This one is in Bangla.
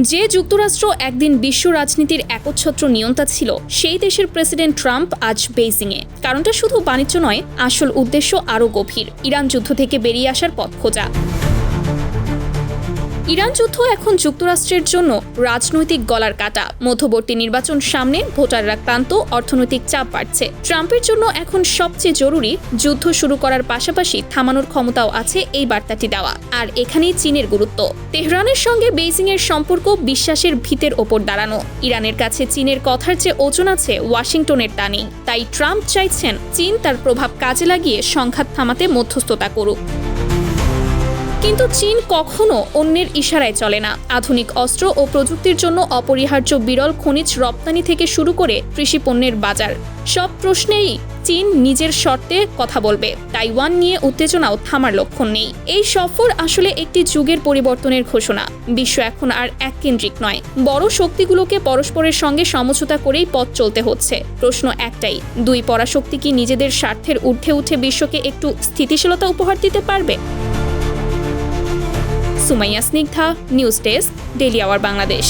যে যুক্তরাষ্ট্র একদিন বিশ্ব রাজনীতির একচ্ছত্র নিয়ন্তা ছিল, সেই দেশের প্রেসিডেন্ট ট্রাম্প আজ বেইজিংয়ে। কারণটা শুধু বাণিজ্য নয়, আসল উদ্দেশ্য আরও গভীর, ইরান যুদ্ধ থেকে বেরিয়ে আসার পথ খোঁজা। ইরান যুদ্ধ এখন যুক্তরাষ্ট্রের জন্য রাজনৈতিক গলার কাটা। মধ্যবর্তী নির্বাচন সামনে, ভোটাররা ক্লান্ত, অর্থনৈতিক চাপ বাড়ছে। ট্রাম্পের জন্য এখন সবচেয়ে জরুরি যুদ্ধ শুরু করার পাশাপাশি থামানোর ক্ষমতাও আছে এই বার্তাটি দেওয়া। আর এখানেই চীনের গুরুত্ব। তেহরানের সঙ্গে বেইজিংয়ের সম্পর্ক বিশ্বাসের ভিতের ওপর দাঁড়ানো। ইরানের কাছে চীনের কথার যে ওজন আছে, ওয়াশিংটনের তা নেই। তাই ট্রাম্প চাইছেন চীন তার প্রভাব কাজে লাগিয়ে সংঘাত থামাতে মধ্যস্থতা করুক। কিন্তু চীন কখনো অন্যের ইশারায় চলে না। আধুনিক অস্ত্র ও প্রযুক্তির জন্য অপরিহার্য বিরল খনিজ রপ্তানি থেকে শুরু করে কৃষি পণ্যের বাজার, সব প্রশ্নেই চীন নিজের শর্তে কথা বলবে। তাইওয়ান নিয়ে উত্তেজনাও থামার লক্ষণ নেই। এই সফর আসলে একটি যুগের পরিবর্তনের ঘোষণা। বিশ্ব এখন আর এককেন্দ্রিক নয়, বড় শক্তিগুলোকে পরস্পরের সঙ্গে সমঝোতা করেই পথ চলতে হচ্ছে। প্রশ্ন একটাই, দুই পরাশক্তি কি নিজেদের স্বার্থের ঊর্ধ্বে উঠে বিশ্বকে একটু স্থিতিশীলতা উপহার দিতে পারবে? Sumaiya Snigdha, news desk, daily our Bangladesh.